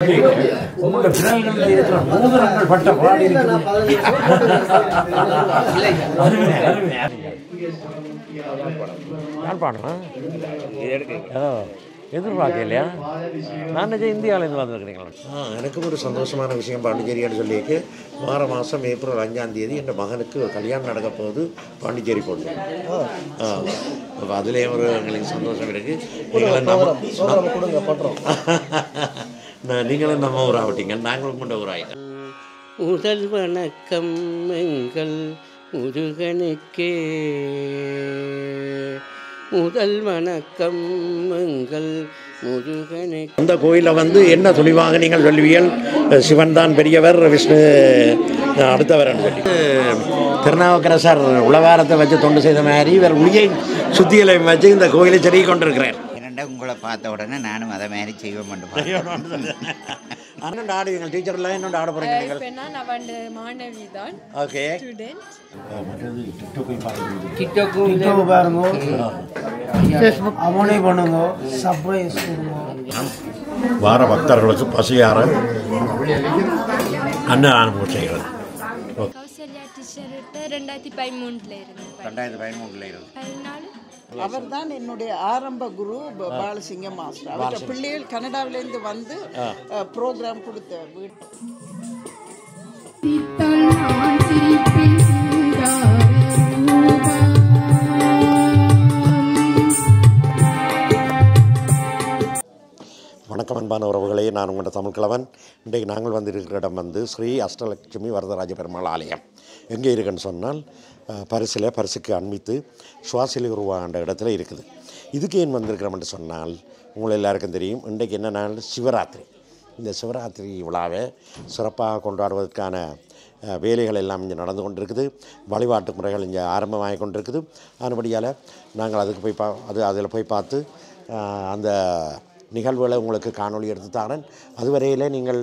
உங்களோட பிறகு இருக்கிற மோதிரங்கள் பட்ட பாடி யாழ்ப்பாணம் ஏதோ எதிர்பார்க்கலையா? நான் இந்தியாவிலேருந்து வந்துருக்கிறீங்களா? எனக்கு ஒரு சந்தோஷமான விஷயம் பாண்டிச்சேரின்னு சொல்லியிருக்கு. மாதம் ஏப்ரல் 5ஆம் தேதி என் மகனுக்கு கல்யாணம் நடக்க போகுது பாண்டிச்சேரி பொண்ணு. அப்போ அதுலேயும் ஒரு எங்களுக்கு சந்தோஷம் இருக்குது. நீங்களும் நம்ம ஊராகட்டீங்க, நாங்களும் கொண்ட ஊராயிட்டோம். முதல் வணக்கம் எங்கள் முருகனுக்கே, முதல் வணக்கம் எங்கள் முருகனுக்கு. அந்த கோயிலில் என்ன துணிவாக நீங்கள் சொல்லுவீர்கள்? சிவன் தான் பெரியவர், விஷ்ணு அடுத்தவர்னு சொல்லி திருநாவுக்கரசர் உலகாரத்தை வச்சு தொண்டு செய்த மாதிரி இவர் உளியை சுத்திகளை வச்சு இந்த கோயிலை செடி கொண்டிருக்கிறார். உங்களை பார்த்த உடனே நானும் அதை மாதிரி செய்வோம் பண்ணுவேன். அண்ணன் ஆடு எங்கள் டீச்சர்லாம் என்னோட ஆட போகிறீங்க நீங்கள்? நான் வந்து மாணவி தான். ஓகே. மற்றது டிக்டாக் பாருங்க, டிக்டாக் பாருங்க, ஃபேஸ்புக் அமௌனே பண்ணுங்க, சப்ஸ்கிரைப் பண்ணுங்க. வார பக்தர்களுக்கு பசியார அன்னதானம் செய்கிறது. கௌசல்யா டீச்சர்கிட்ட 2013 இருந்து 2013 அவர் தான் என்னுடைய ஆரம்ப குரு பாலசிங்க மாஸ்டர். அவருடைய பிள்ளைகள் கனடாவிலேருந்து வந்து ப்ரோக்ராம் கொடுத்த வீட்டு. வணக்கம் அன்பான உறவுகளே, நான் உங்களோட தமிழ்கிழவன். இன்றைக்கு நாங்கள் வந்திருக்கிற இடம் ஸ்ரீ அஷ்டலட்சுமி வரதராஜ பெருமாள் ஆலயம். எங்கே இருக்குன்னு சொன்னால் பரிசுக்கு அண்மித்து சுவாசிலே உருவாண்ட இடத்துல இருக்குது. இதுக்கு ஏன் வந்திருக்கிறோம்னு சொன்னால் உங்களை எல்லாருக்கும் தெரியும், இன்றைக்கு என்ன நாள்? சிவராத்திரி. இந்த சிவராத்திரி விழாவை சிறப்பாக கொண்டாடுவதற்கான வேலைகள் எல்லாம் இங்கே நடந்து கொண்டிருக்குது. வழிபாட்டு முறைகள் இங்கே ஆரம்பமாகி கொண்டிருக்குது. அதன்படியால் நாங்கள் அதுக்கு போய் அதில் போய் பார்த்து அந்த நிகழ்வுகளை உங்களுக்கு காணொளி எடுத்து தாரேன். அதுவரையில் நீங்கள்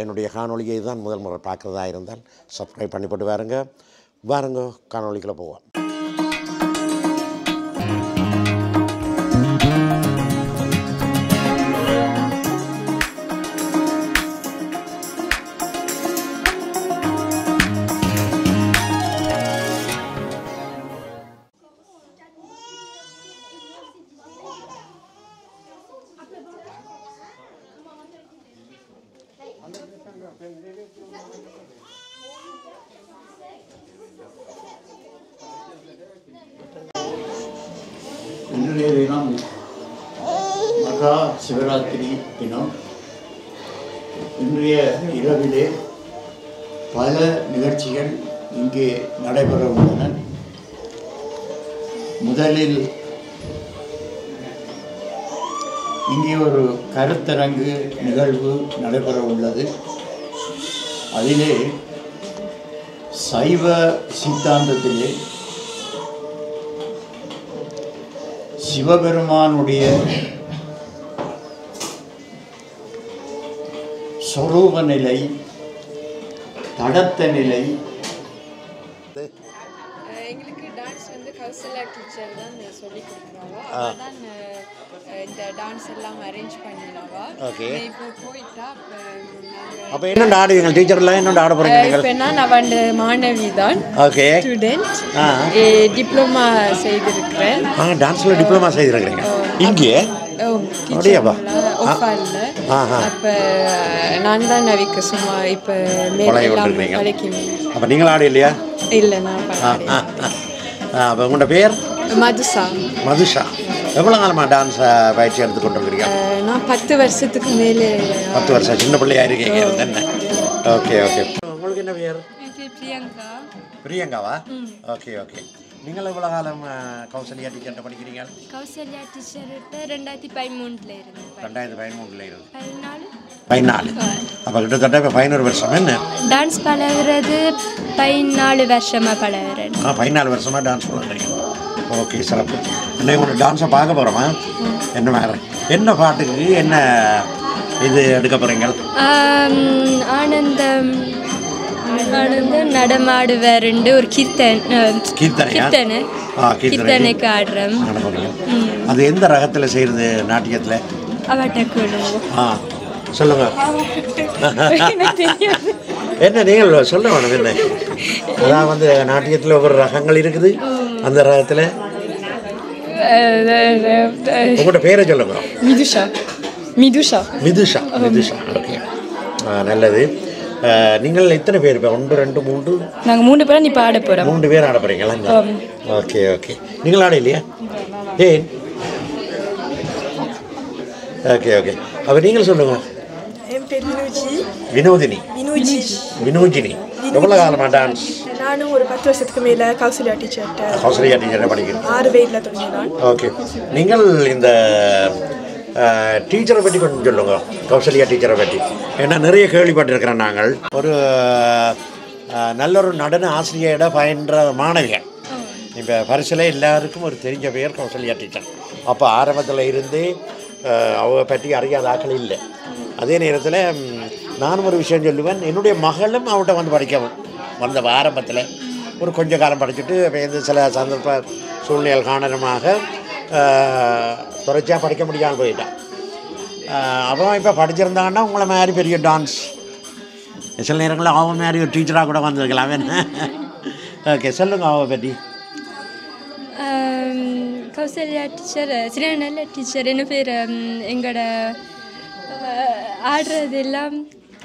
என்னுடைய காணொலியை தான் முதல் முறை பார்க்குறதா இருந்தால் சப்ஸ்கிரைப் பண்ணி போட்டு வாருங்க காணொலிக்குள்ளே போவோம். இன்றைய தினம் மகா சிவராத்திரி தினம். இன்றைய இரவிலே பல நிகழ்ச்சிகள் இங்கே நடைபெற உள்ளன. முதலில் இங்கே ஒரு கருத்தரங்கு நிகழ்வு நடைபெற உள்ளது. அதிலே சைவ சித்தாந்தத்திலே சிவபெருமானுடைய சொரூப நிலை, தடத்த நிலை. எங்களுக்கு டான்ஸ் வந்து கௌசல்யா டீச்சர் தான் சொல்லி கொடுக்குறாங்க. அவங்க தான் இந்த டான்ஸ் எல்லாம் அரேஞ்ச் பண்ணினாவா. இப்போ போயிட்டா அப்போ என்ன ஆடு எங்கள் டீச்சர்லாம் என்னோட ஆட போகிறீங்க நீங்கள்? நான் வந்து மாணவி தான். ஓகே. ஸ்டூடெண்ட். டிப்ளமா செய்திருக்கிறேன். டான்ஸில் டிப்ளமா செய்திருக்கிறீங்க இங்கே? அப்படியாப்பா? அப்போ நான் தான் நவிக்க சும்மா இப்போ அப்போ நீங்கள் ஆடு இல்லையா? இல்லை, நான் அப்போ உங்களோட பேர்? மதுஷா. எவ்வளோ காலமாக டான்ஸ் பயிற்சி எடுத்து கொண்டு இருக்கிறீங்க? நான் 10 வருஷத்துக்கு மேலே. 10 வருஷம் சின்ன பிள்ளையா இருக்கீங்க என்ன? ஓகே. உங்களுக்கு என்ன பேர்? பிரியங்காவா? ஓகே. நீங்கள் எவ்வளோ காலம் கௌசல்யா டீச்சர்கிட்ட படிக்கிறீங்க? கௌசல்யா டீச்சர்கிட்ட 2013 இருந்து 14. அப்போ கிட்டத்தட்ட இப்போ 11 வருஷம் என்ன டான்ஸ் பழகிறது? 14 வருஷமாக பழகிறேன். 14 வருஷமாக டான்ஸ் பழகிறீங்க. ஓகே, சிறப்பு. இன்னைக்கு உங்களோட டான்ஸை பார்க்க போகிறோமா? என்ன பாட்டுக்கு என்ன இது எடுக்க போகிறீங்க? ஆனந்தம் நடமாடுவாருண்டு ஒரு கீர்த்தனைக்கு ஆடுறோம். அது எந்த ரகத்தில் செய்கிறது நாட்டியத்தில்? அவட்டக்குழு. சொல்லுங்க. என்ன நீங்கள் சொல்ல வேணும் என்ன? அதான் வந்து நாட்டியத்தில் ஒவ்வொரு ரகங்கள் இருக்குது. அந்த ரகத்தில் உங்களோட பேரை சொல்லுங்க. மிதுஷா. மிதுஷா. மிதுஷா. மிதுஷா. ஓகே, நல்லது. நீங்கள் எத்தனை பேர்? இப்போ 1 2 3 நாங்கள் 3 பேரும் இப்போ ஆட போகிறோம். 3 பேர் ஆட போகிறீங்களா? Okay okay. நீங்கள் ஆட இல்லையா? ஏன்? Okay okay. அப்போ நீங்கள் சொல்லுங்கள். என் பேர் வினோதினி. வினோஜினி. எவ்வளோ காலமா டான்ஸ்? நானும் ஒரு 10 வருஷத்துக்கு மேலே கௌசல்யா டீச்சர்கிட்ட படிக்கிறேன். 6 வயதில் தொடங்கினான். ஓகே. நீங்கள் இந்த டீச்சரை பற்றி கொஞ்சம் சொல்லுங்க. கௌசல்யா டீச்சரை பற்றி. ஏன்னா நிறைய கேள்விப்பட்டிருக்கிறோம் நாங்கள். ஒரு நல்ல ஒரு நடன ஆசிரியரோட பயின்ற மாணவிகள். இப்போ பரிசில் எல்லாருக்கும் ஒரு தெரிஞ்ச பெயர் கௌசல்யா டீச்சர். அப்போ ஆரம்பத்தில் இருந்தே அவங்க பற்றி அறியாத ஆக்கள் இல்லை. அதே நேரத்தில் நானும் ஒரு விஷயம் சொல்லுவேன். என்னுடைய மகளும் அவங்கள்ட்ட வந்து படிக்க வந்த ஆரம்பத்தில் ஒரு கொஞ்ச காலம் படிச்சுட்டு இப்போ சில சந்தர்ப்ப சூழ்நிலை காரணமாக தொடர்ச்சியாக படிக்க முடியாமல் போயிட்டான். அப்புறம் இப்போ படிச்சிருந்தாங்கன்னா உங்களை மாதிரி பெரிய டான்ஸ் சில நேரங்களில் அவன் மாதிரி ஒரு டீச்சராக கூட வந்திருக்கலாம். என்ன? ஓகே, சொல்லுங்க அவ பற்றி. கௌசல்யா டீச்சர் சரியான நல்ல டீச்சர். என்ன பேர் எங்களோட ஆடுறது எல்லாம்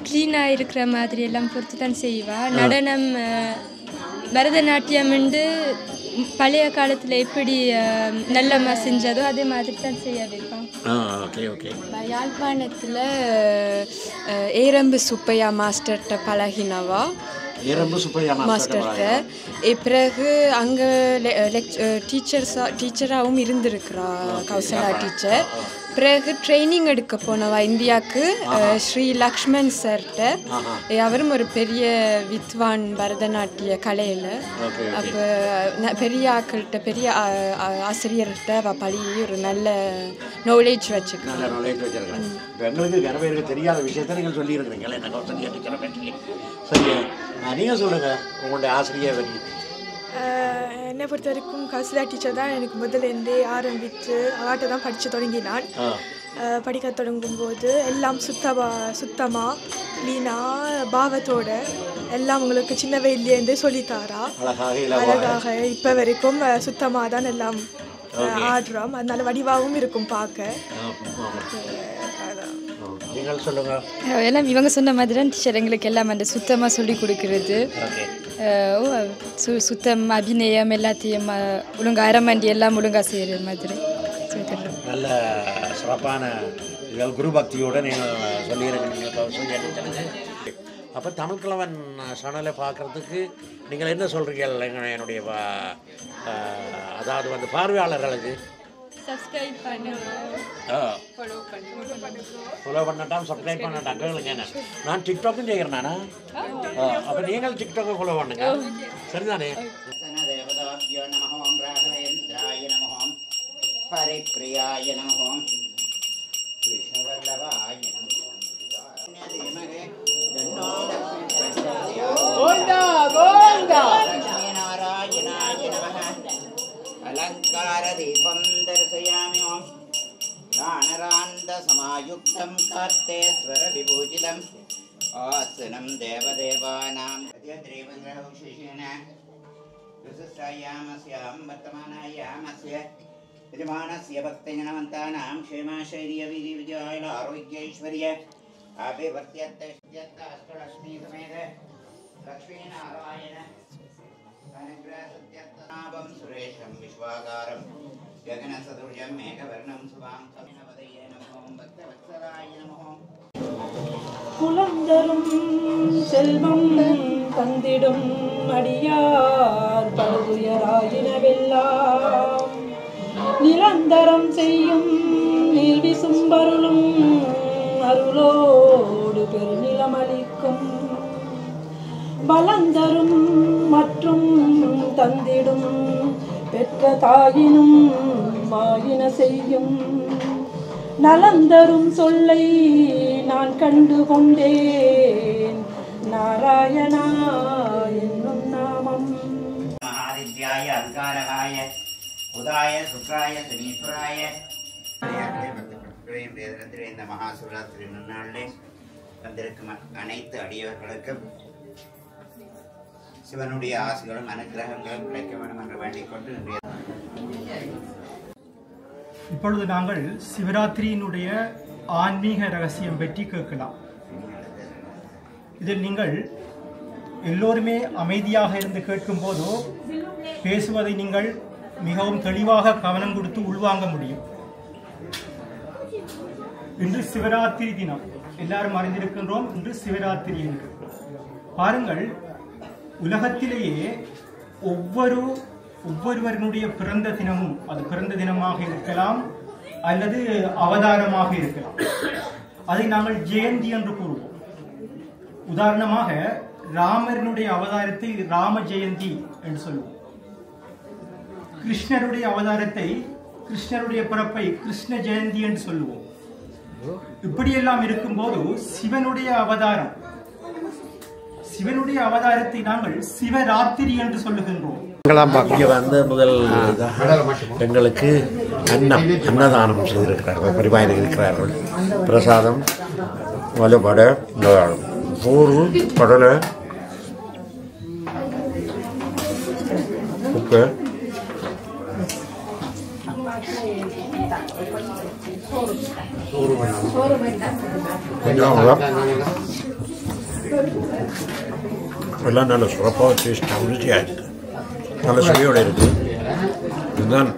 க்ளீனாக இருக்கிற மாதிரி எல்லாம் பொறுத்து தான் செய்வாள். நடனம் பரதநாட்டியம் பழைய காலத்தில் எப்படி நல்லம்மா செஞ்சதோ அதே மாதிரி தான் செய்ய வைப்பான். யாழ்ப்பாணத்தில் ஏரம்பு சுப்பையா மாஸ்டர்கிட்ட பழகினவா. மாஸ்டர்கிட்ட பிறகு அங்கே டீச்சராகவும் இருந்திருக்கிறா கௌசல்யா டீச்சர். பிறகு ட்ரைனிங் எடுக்க போனவா இந்தியாவுக்கு ஸ்ரீ லக்ஷ்மண் சார்கிட்ட. அவரும் ஒரு பெரிய வித்வான் பரதநாட்டிய கலையில். அப்போ பெரிய ஆக்கள்கிட்ட பெரிய ஆசிரியர்கிட்ட அவள் பழகி ஒரு நல்ல நாலேஜ் வச்சுக்கலாம். எங்களுக்கு கனவேருக்கு தெரியாத விஷயத்த நீங்கள் சொல்லியிருக்கிறீங்களே என்ன கௌசல்யா டீச்சரை பற்றி. சரி, நீங்கள் சொல்லுங்கள் உங்களுடைய ஆசிரியர் பற்றி. என்னை பொறுத்த வரைக்கும் கௌசல்யா டீச்சர் தான் எனக்கு முதலேருந்தே ஆரம்பித்து அவாட்ட தான் படித்து தொடங்கினான். படிக்க தொடங்கும்போது எல்லாம் சுத்தமாக க்ளீனாக பாவத்தோட எல்லாம் உங்களுக்கு சின்ன வயதுலேருந்தே சொல்லித்தாரா. அழகாக இப்போ வரைக்கும் சுத்தமாக தான் எல்லாம் ஆடுறோம். அதனால வடிவாகவும் இருக்கும் பார்க்க. எல்லாம் இவங்க சொன்ன மாதிரி தான் டீச்சர் எங்களுக்கு எல்லாம் அந்த சுத்தமாக சொல்லி கொடுக்கறது. சுத்தம் அபிநயம் எல்லாத்தையும் ஒழுங்காக அரமண்டி எல்லாம் ஒழுங்காக செய்கிற மாதிரி நல்ல சிறப்பான குரு பக்தியோடு நீங்கள் சொல்லியிருக்கீங்க. அப்போ தமிழ்கிழவன் சேனலை பார்க்குறதுக்கு நீங்கள் என்ன சொல்கிறீங்க? என்னுடைய அதாவது வந்து பார்வையாளர்களுக்கு சப்ஸ்கிரைப் பண்ணுங்க, ஃபாலோ பண்ணட்டாம், சப்ஸ்கிரைப் பண்ணட்டாம். கேளுங்க, நான் டிக்டாக்கும் செய்கிறேன். நானா அப்போ நீங்கள் டிக்டாக்கை ஃபாலோ பண்ணுங்க. சரிதானே? பரிப்ரியாய நமஹ விஷ்ணுவல்லபாய நமஹ கோவிந்தா கோவிந்தா நாராயணாய நமஹ அலங்கார தீபம் தரிசயாமி ஓம் ஞானராந்த சமாயுக்தம் கார்த்தேஸ்வர விபூஜிதம் ஆசனம் தேவதேவானாம் தேவங்கிரஹவிசேஷேன ருசஸ்யாமஸ்யாம் வர்த்தமானாயாமஸ்ய यजमानस्य भक्तजनवन्तानां क्षेमाशैर्यविधिविजयाय आरोग्यैश्वर्य अभिवर्त्यष्टलक्ष्मी लक्ष्मीनारायण अनुग्रहसत्यनाभं सुरेशं विश्वाकारं गगनसदृशं मेघवर्णं शुभां कविनवदये नमो भक्तवत्सलाय नमो குலந்தரும் செல்வம் தந்திடும் அடியார் படுதுயராயினவெல்லாம் நிரந்தரம் செய்யும் நீர்விசும் பருளும் அருளோடு பெருநிலமளிக்கும் பலந்தரும் மற்றும் தந்திடும் பெற்ற தாயினும் மாயின செய்யும் நலந்தரும் சொல்லை நான் கண்டு கொண்டேன் நாராயணா என்னும் நாமம். மகாதித்யாய அங்காரகாய உதாய சுக்ராய சனீஸ்வராய மக்களே, இன்றைய தினத்திலே இந்த மகா சிவராத்திரி நன்னாளிலே வந்திருக்கும் அனைத்து அடியவர்களுக்கும் சிவனுடைய ஆசைகளும் அனுகிரகங்களும் கிடைக்க வேண்டும் என்று வேண்டிக் கொண்டு இப்பொழுது நாங்கள் சிவராத்திரியினுடைய ஆன்மீக ரகசியம் பற்றி கேட்கலாம். இதில் நீங்கள் எல்லோருமே அமைதியாக இருந்து கேட்கும் போதோ பேசுவதை நீங்கள் மிகவும் தெளிவாக கவனம் கொடுத்து உள்வாங்க முடியும். இன்று சிவராத்திரி தினம், எல்லாரும் அறிந்திருக்கின்றோம். இன்று சிவராத்திரி என்று பாருங்கள், உலகத்திலேயே ஒவ்வொருவருடைய பிறந்த தினமும், அது பிறந்த தினமாக இருக்கலாம் அல்லது அவதாரமாக இருக்கலாம், அதை நாங்கள் ஜெயந்தி என்று கூறுவோம். உதாரணமாக ராமனுடைய அவதாரத்தை ராம ஜெயந்தி என்று சொல்லுவோம். கிருஷ்ணருடைய அவதாரத்தை, கிருஷ்ணருடைய பிறப்பை கிருஷ்ண ஜெயந்தி என்று சொல்லுவோம். இப்படியெல்லாம் இருக்கும்போது சிவனுடைய அவதாரத்தை நாங்கள் சிவராத்திரி என்று சொல்லுகின்றோம். இங்கே வந்து முதல் எங்களுக்கு அன்னதானம் செய்திருக்கிறார்கள், பரிமாறியிருக்கிறார்கள். பிரசாதம், வலுப்படை, சோறு, கடலை, உப்பு, எல்லாம் நல்ல சிறப்பாக டேஸ்டாக ருச்சியாக இருக்குது, நல்ல சுவையோடு இருக்குது. இதுதான்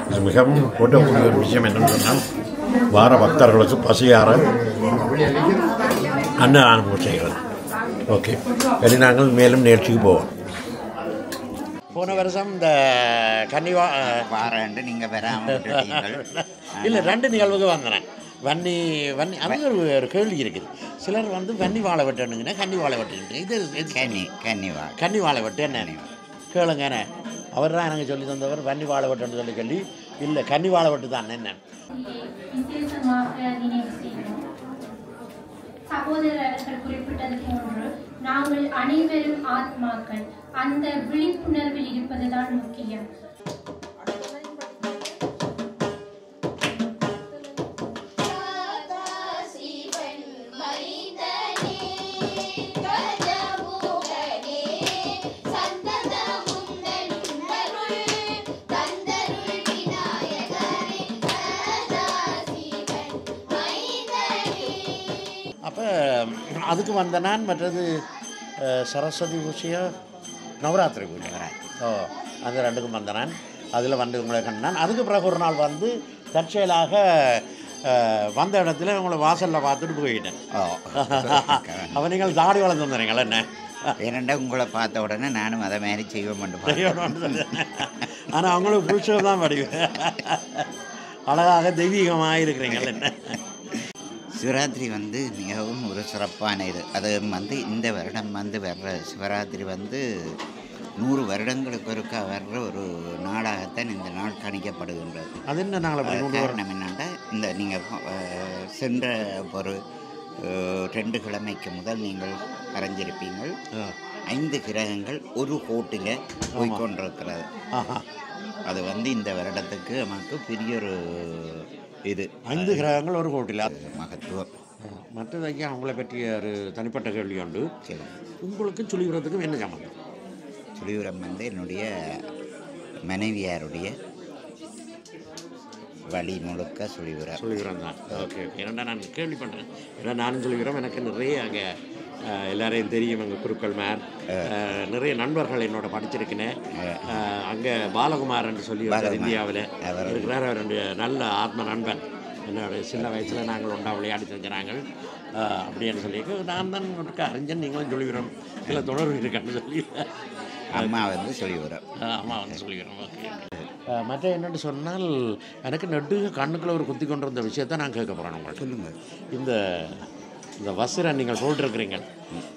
இது மிகவும் போட்டக்கூடிய ஒரு விஷயம் என்னென்னு சொன்னால், வார பக்தர்களுக்கு பசியார அன்னதானம் செய்கிறது. ஓகே, சரி, நாங்கள் மேலும் நிகழ்ச்சிக்கு போவோம். போன வருஷம் இந்த கன்னிவா வாரண்டு நீங்கள் வராமல் இல்லை, 2 நிகழ்வுக்கு வந்தேன். வன்னி அது ஒரு கேள்வி இருக்குது. சிலர் வந்து வன்னி வாழை வெட்டணுங்கன்னா கன்னி வாழை வெட்டுங்க, இது கன்னி வாழை வெட்டு என்ன கேளுங்க. அவர் தான் எனக்கு சொல்லி தந்தவர் வன்னி வாழை வெட்டுன்னு சொல்லி இல்லை, கன்னி வாழை வெட்டு தான் என்ன. சகோதரர்கள் குறிப்பிட்டது போன்று நாங்கள் அனைவரும் ஆத்மாக்கள், அந்த விழிப்புணர்வில் இருப்பதுதான் முக்கியம். அப்போ அதுக்கு வந்த நான் மற்றது சரஸ்வதி பூஜையோ நவராத்திரி பூஜை, அந்த 2க்கும் வந்த நான். அதில் வந்து உங்களை கண்டான். அதுக்கு பிறகு ஒரு நாள் வந்து தற்செயலாக வந்த இடத்துல உங்களை வாசலில் பார்த்துட்டு போயிட்டேன். அப்போ நீங்கள் தாடி வளர்ந்து வந்துடுறீங்களா என்ன? ஏனெண்டா உங்களை பார்த்த உடனே நானும் அதை மாதிரி செய்வேன். ஆனால் அவங்களுக்கு புருஷன் தான் படிவேன். அழகாக தெய்வீகமாக இருக்கிறீங்களா என்ன? சிவராத்திரி வந்து மிகவும் ஒரு சிறப்பான இது. அது வந்து இந்த வருடம் வந்து வர்ற சிவராத்திரி வந்து 100 வருடங்களுக்கு ஒருக்கா வர்ற ஒரு நாளாகத்தான் இந்த நாள் கணிக்கப்படுகின்றது. அது என்ன நாள்? காரணம் என்னென்னா, இந்த நீங்கள் சென்ற ஒரு 2 கிழமைக்கு முதல் நீங்கள் அறிஞ்சிருப்பீங்கள், 5 கிரகங்கள் ஒரு கோட்டில் போய்கொண்டிருக்கிறது. அது வந்து இந்த வருடத்துக்கு நமக்கு பெரிய ஒரு இது. 5 கிரகங்கள் ஒரு கோட்டில் மகத்துவம். மற்றதைக்கு அவங்களை பற்றிய ஒரு தனிப்பட்ட கேள்வி உண்டு. உங்களுக்கு சொல்லிக்கிறதுக்கும் என்ன சம்பந்தம்? சுழிவுரம் வந்து என்னுடைய மனைவியாருடைய வழி முழுக்க சுழிவுரம் தான். ஓகே, ஏன்னா நான் கேள்வி பண்ணுறேன். ஏன்னா நானும் சொல்லிக்கிறோம், எனக்கு நிறைய அங்கே எல்லாரையும் தெரியும். அங்கே குருக்கள் மேர் நிறைய நண்பர்கள் என்னோட படிச்சிருக்கேன். அங்கே பாலகுமார் என்று சொல்லி இந்தியாவில் இருக்கிறார். அவருடைய நல்ல ஆத்ம நண்பன். என்னோட சின்ன வயசில் நாங்கள் ஒன்றா விளையாடி செஞ்சாங்க. அப்படின்னு சொல்லி நான் தான் அறிஞன், நீங்களும் சொல்லிக்கிறோம், இல்லை தொடர்பு இருக்கான்னு சொல்லி அம்மா வந்து சொல்லிக்கிறோம். அம்மா வந்து சொல்லிக்கிறோம். ஓகே. மற்ற என்னென்னு சொன்னால், எனக்கு நெட்டு கண்ணுக்குள்ளே ஒரு குத்தி கொண்டு வந்த விஷயத்தை நான் கேட்க போகிறேன். உங்களுக்கு சொல்லுங்கள். இந்த வஸ்திரம் நீங்கள் போட்டிருக்கிறீங்க,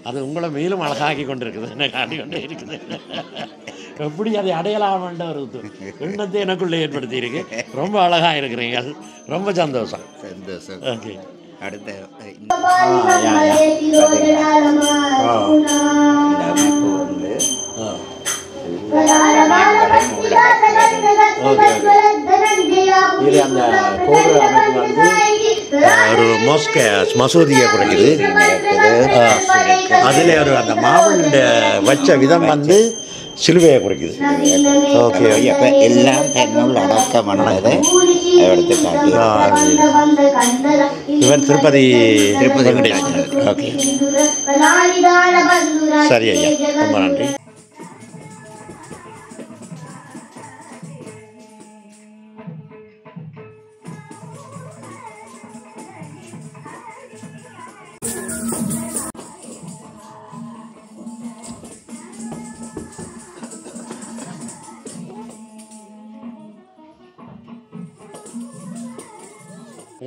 அது உங்களை மேலும் அழகாக்கி கொண்டு இருக்குது, என்ன காட்டி கொண்டே இருக்குது. எப்படி அதை அடையலாமன்ற ஒரு எண்ணத்தை எனக்குள்ளே ஏற்படுத்தி இருக்கு. ரொம்ப அழகாக இருக்கிறீங்க, ரொம்ப சந்தோஷம். ஓகே. அடுத்த இது அந்த கோபுர அமைப்பு வந்து மசூதியை குறிக்குது. அதில் ஒரு அந்த மாவண்ட வச்ச விதம் வந்து சிலுவையை குறிக்குது. ஓகே, அப்போ எல்லாம் தன்னுள் அடக்கம் பண்ணதை எடுத்து காட்டி இவர் திருப்பதி வெங்கடேசன். ஓகே, சரி ஐயா, ரொம்ப நன்றி.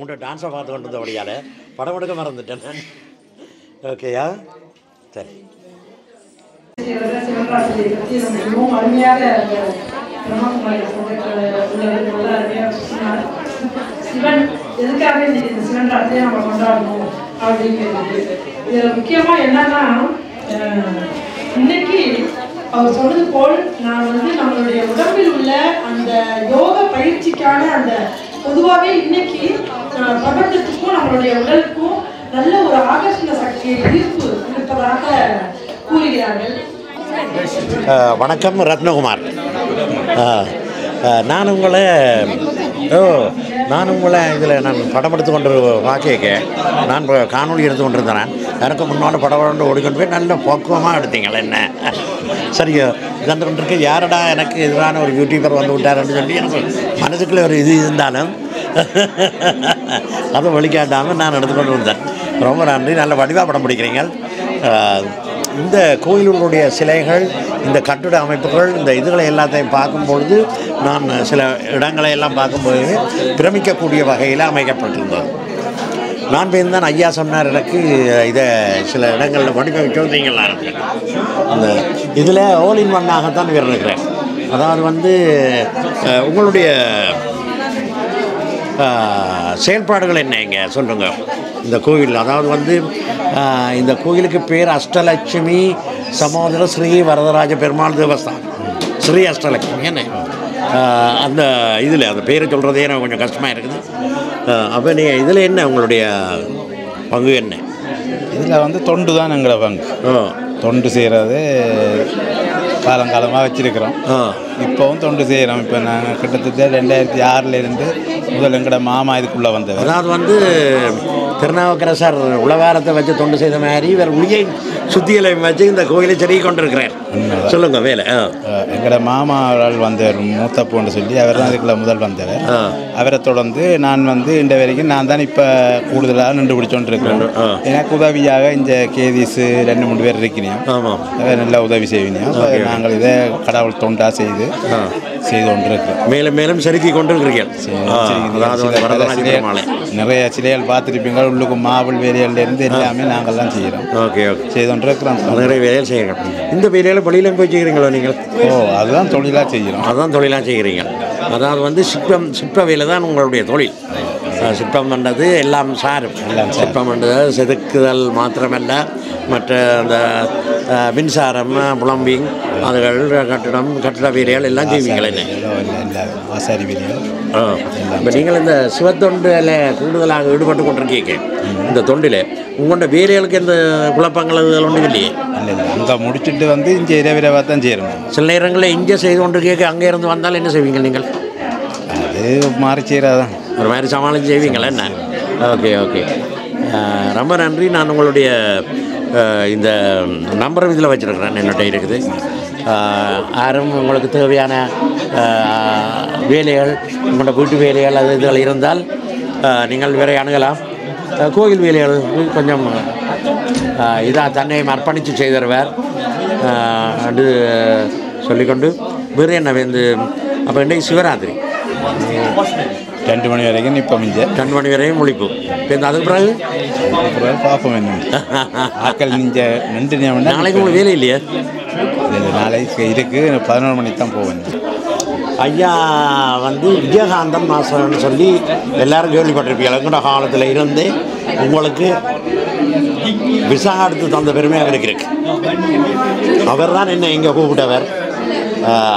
உங்கள்கிட்ட டான்ஸை பார்த்து கொண்டு இருந்தபடியால் படம் எடுக்க மறந்துட்டேன் நான். ஓகேயா, சரி. சிவன் எதுக்காக இன்னைக்கு இந்த சிவன் ராத்திரியை நம்ம கொண்டாடணும் அப்படிங்கிறது. இதில் முக்கியமாக என்னன்னா, இன்னைக்கு அவர் சொன்னது போல் நான் வந்து நம்மளுடைய உடம்பில் உள்ள அந்த யோக பயிற்சிக்கான அந்த பொதுவாகவே இன்னைக்கு பிரபஞ்சத்துக்கும் நம்மளுடைய உடலுக்கும் நல்ல ஒரு ஆகர்ஷண சக்தியை ஈர்ப்பு இருப்பதாக கூறுகிறார்கள். வணக்கம் ரத்னகுமார். நான் உங்களை இதில் நான் படம் எடுத்து கொண்டு வாக்கியக்க நான் காணொலி எடுத்து கொண்டிருந்தேன். எனக்கு முன்னால் படம் ஓடிக்கொண்டு போய் நல்ல பக்குவமாக எடுத்தீங்களே என்ன. சரியோ, இதை கொண்டிருக்க யாரடா எனக்கு எதிரான ஒரு யூடியூபர் வந்து விட்டாருன்னு சொல்லி எனக்கு மனசுக்குள்ளே ஒரு இது இருந்தாலும் அதை வழிகாட்டாமல் நான் எடுத்துக்கொண்டு வந்தேன். ரொம்ப நன்றி, நல்ல வடிவாக படம் பிடிக்கிறீங்க. இந்த கோயில்களுடைய சிலைகள், இந்த கட்டிட அமைப்புகள், இந்த இதுகளை எல்லாத்தையும் பார்க்கும்பொழுது நான் சில இடங்களை எல்லாம் பார்க்கும்போது பிரமிக்கக்கூடிய வகையில் அமைக்கப்பட்டிருந்தது. நான் போய் தான் ஐயா சொன்னார் எனக்கு இதை சில இடங்களில் வடிவமைக்க வந்தீங்களா. அந்த இதில் ஆல் இன் ஒன்னாகத்தான் இருக்கிறேன். அதாவது வந்து உங்களுடைய செயல்பாடுகள் என்ன இங்கே சொல்லுங்கள் இந்த கோவில். அதாவது வந்து இந்த கோயிலுக்கு பேர் அஷ்டலட்சுமி சமோதர ஸ்ரீ வரதராஜ பெருமாள் தேவஸ்தானம். ஸ்ரீ அஷ்டலட்சுமி என்ன அந்த இதில் அந்த பேரை சொல்கிறதே எனக்கு கொஞ்சம் கஷ்டமாக இருக்குது. அப்போ நீங்கள் இதில் என்ன உங்களுடைய பங்கு என்ன? இதில் வந்து தொண்டு தான் எங்களை பங்கு. தொண்டு செய்கிறது காலங்காலமாக வச்சுருக்கிறோம். இப்போவும் தொண்டு செய்கிறோம். இப்போ நாங்கள் கிட்டத்தட்ட 2006 முதல் எங்களோட மாமா இதுக்குள்ளே வந்தவர். அதாவது வந்து திருநாவுக்கரசர் உலகாரத்தை வச்சு தொண்டு செய்த மாதிரி இவர் உளியை சுத்தியலை வச்சு இந்த கோயிலை செடி கொண்டிருக்கிறார். சொல்லுங்க வேலை. எங்களோட மாமா அவர்கள் வந்தவர் மூத்தப்போன்னு சொல்லி அவர் தான் இதுக்குள்ள முதல் வந்தவர். அவரை தொடர்ந்து நான் வந்து இந்த வரைக்கும் நான் தான் இப்போ கூடுதலாக நின்று பிடிச்சோன்னு இருக்கிறேன். எனக்கு உதவியாக இந்த கேதீஸு 2-3 பேர் இருக்கிறேன். அவர் நல்லா உதவி செய்வீங்க. நாங்கள் இதை கடவுள் தொண்டாக செய்து கொண்டு இருக்கிறோம். மேலும் மேலும் செருக்கி கொண்டிருக்கிறீர்கள். நிறைய சிலைகள் பார்த்துருப்பீங்க. உள்ளுக்கு மாவல் வேலையிலேருந்து எல்லாமே நாங்கள் தான் செய்கிறோம். ஓகே ஓகே, செய்து கொண்டிருக்கிறோம். நிறைய வேலைகள் செய்கிறோம். இந்த வேலையில் பள்ளியிலும் போய் செய்கிறீங்களோ நீங்கள்? அதுதான் தொழிலாக செய்கிறோம். அதுதான் தொழிலாக செய்கிறீங்க. அதாவது வந்து சிற்ப வேலை தான் உங்களுடைய தொழில். சிற்பம் பண்ணுறது எல்லாம் சாரும். சிற்பம் பண்ணுறது செதுக்குதல் மாத்திரமல்ல, மற்ற அந்த மின்சாரம், புலம்பிங், அதுகள், கட்டிட வேலைகள் எல்லாம் செய்வீங்களே. ஆசாரி வேலைகள். இப்போ நீங்கள் இந்த சிவத்தொண்டில் கூடுதலாக ஈடுபட்டு கொண்டிருக்கீங்க. இந்த தொண்டில் உங்களோட வேலைகளுக்கு எந்த குழப்பங்கள் இதுகள் ஒன்றும் இல்லையே? இல்லை, அங்கே முடிச்சுட்டு வந்து இங்கே இரவிரவாக தான் செய்யணும். சில நேரங்களில் இங்கே செய்து கொண்டிருக்கீங்க, அங்கே இருந்து வந்தால் என்ன செய்வீங்க நீங்கள்? அது மாறி செய்கிறதான் ஒரு மாதிரி சமாளித்து செய்வீங்களா என்ன? ஓகே ஓகே, ரொம்ப நன்றி. நான் உங்களுடைய இந்த நம்பர் இதில் வச்சுருக்கிறேன், என்னட்ட இருக்குது. யாரும் உங்களுக்கு தேவையான வேலைகள், உங்களோட வீட்டு வேலைகள் அது இதுகள் இருந்தால் நீங்கள் வேற அணுகலாம். கோயில் வேலைகள் கொஞ்சம் இதாக தன்னையும் அர்ப்பணித்து செய்தருவார் அது சொல்லிக்கொண்டு வேறு என்ன வந்து. அப்போ இன்றைக்கு சிவராத்திரி 2 மணி வரைக்கும் நிற்போம். இங்கே 2 மணி வரையும் முழிப்பு. இப்போ அதுக்கு பிறகு பார்ப்போம் என்ன ஆக்கள் நீங்கள் நின்று. நாளைக்கு உங்களுக்கு வேலை இல்லையா? இல்லை, நாளைக்கு இருக்குது. 11 மணிக்கு தான் போவேன். ஐயா வந்து விஜயகாந்தன் மாஸ்டர்னு சொல்லி எல்லாரும் கேள்விப்பட்டிருப்பீங்க. எங்கட காலத்தில் இருந்து உங்களுக்கு விசா எடுத்து தந்த பெருமையாக இருக்கு. அவர் தான் என்ன இங்கே கூப்பிட்டவர்.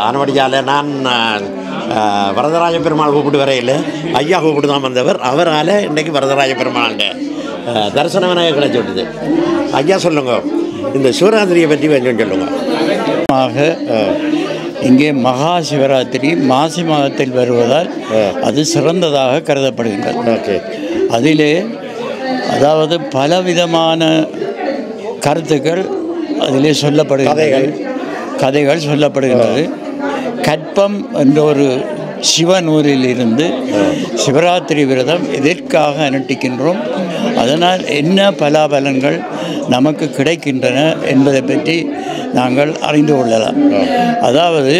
அனுமதியால் நான் வரதராஜ பெருமாள் கூப்பிட்டு வரையில் ஐயா கூப்பிட்டு தான் வந்தவர். அவரால் இன்றைக்கு வரதராஜ பெருமாள்கிட்ட தரிசனம் எனக்கு கிடைச்சி விட்டது. ஐயா சொல்லுங்க, இந்த சிவராத்திரியை பற்றி கொஞ்சம் சொல்லுங்க. இங்கே மகா சிவராத்திரி மாசி மாதத்தில் வருவதால் அது சிறந்ததாக கருதப்படுகின்றது. அதிலே அதாவது பலவிதமான கருத்துக்கள் அதிலே சொல்லப்படுகின்றது, கதைகள் சொல்லப்படுகின்றது. கற்பம் என்ற ஒரு சிவனூரில் இருந்து சிவராத்திரி விரதம் எதற்காக அனுஷ்டிக்கின்றோம், அதனால் என்ன பலாபலன்கள் நமக்கு கிடைக்கின்றன என்பதை பற்றி நாங்கள் அறிந்து கொள்ளலாம். அதாவது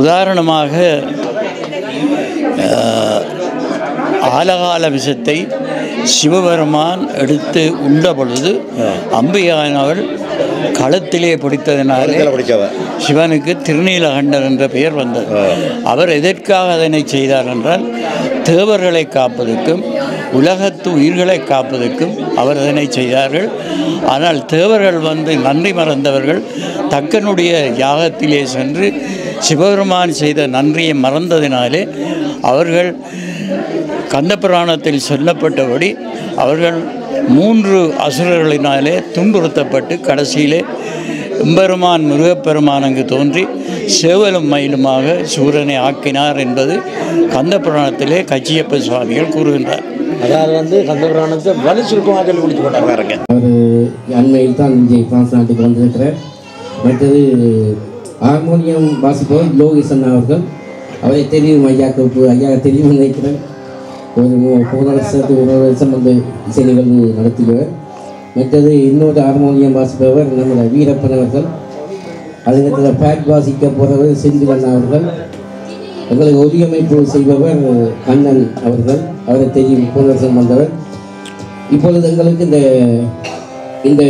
உதாரணமாக ஆலகால விஷத்தை சிவபெருமான் எடுத்து உண்ட பொழுது அம்பிகையானவள் களத்திலே பிடித்ததினாலே சிவனுக்கு திருநீலகண்டர் என்ற பெயர் வந்தது. அவர் எதற்காக அதனை செய்தார் என்றால் தேவர்களை காப்பதற்கும் உலகத்து உயிர்களை காப்பதற்கும் அவர் அதனை செய்தார்கள். ஆனால் தேவர்கள் நன்றி மறந்தவர்கள் தக்கனுடைய யாகத்திலே சென்று சிவபெருமான் செய்த நன்றியை மறந்ததினாலே அவர்கள் கந்தபுராணத்தில் சொல்லப்பட்டபடி அவர்கள் 3 அசுரர்களினாலே துன்புறுத்தப்பட்டு கடைசியிலே எம்பெருமான் முருகப்பெருமான் அங்கு தோன்றி சேவலும் மயிலுமாக சூரனை ஆக்கினார் என்பது கந்தபுராணத்திலே கச்சியப்ப சுவாமிகள் கூறுகின்றார். அதாவது கந்தபுராணத்தை வலு சுருக்கமாக சொல்லி கொடுத்து கொண்டாங்க. அவர் அண்மையில் தான் இங்கே பிரான்ஸ் நாட்டுக்கு வந்திருக்கிறார். மற்றது ஹார்மோனியம் வாசிப்பவர் லோகிசன் அவர்கள், அவரை தெரியும், ஐயா தெரியும் நினைக்கிறேன். போன வருஷம் வந்து இசை நிகழ்வு நடத்துகிறவர். மற்றது இன்னொரு ஹார்மோனியம் வாசிப்பவர் நம்மளோட வீரப்பன் அவர்கள். அதுக்கத்தில் பேட் வாசிக்க போகிறவர் செந்திலன் அவர்கள். எங்களுக்கு ஒலியமைப்பு செய்பவர் கண்ணன் அவர்கள், அவரை தெரியும், போன வருஷம் வந்தவர். இப்பொழுது எங்களுக்கு இந்த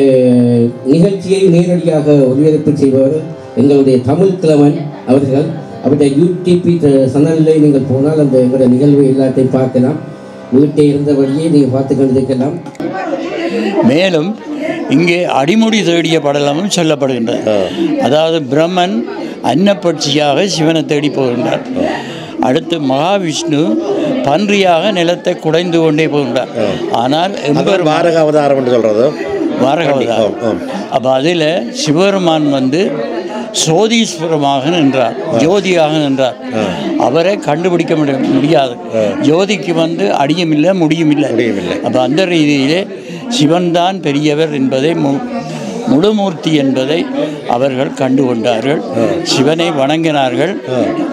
நிகழ்ச்சியை நேரடியாக ஒளிபரப்பு செய்பவர் எங்களுடைய தமிழ் கிழவன் அவர்கள். அவருடைய யூடியூப் சேனலில் நீங்கள் போனால் அந்த எங்களுடைய நிகழ்வு எல்லாத்தையும் பார்க்கலாம். வீட்டை இருந்தபடியே நீங்கள் பார்த்து கொண்டிருக்கலாம். மேலும் இங்கே அடிமுடி தேடிய படலமும் சொல்லப்படுகின்றது. அதாவது பிரம்மன் அன்னப்பட்சியாக சிவனை தேடி போகின்றார். அடுத்து மகாவிஷ்ணு பன்றியாக நிலத்தை குடைந்து கொண்டே போகின்றார். ஆனால் வாரக அவதாரம் என்று சொல்கிறது வாரக அவதாரம். அப்போ அதில் சிவபெருமான் சோதீஸ்வரமாக நின்றார், ஜோதியாக நின்றார். அவரை கண்டுபிடிக்க முடியாது. ஜோதிக்கு அடியும் இல்லை, முடியும் இல்லை. அப்போ அந்த ரீதியிலே சிவன்தான் பெரியவர் என்பதை முழுமூர்த்தி என்பதை அவர்கள் கண்டுகொண்டார்கள். சிவனை வணங்கினார்கள்.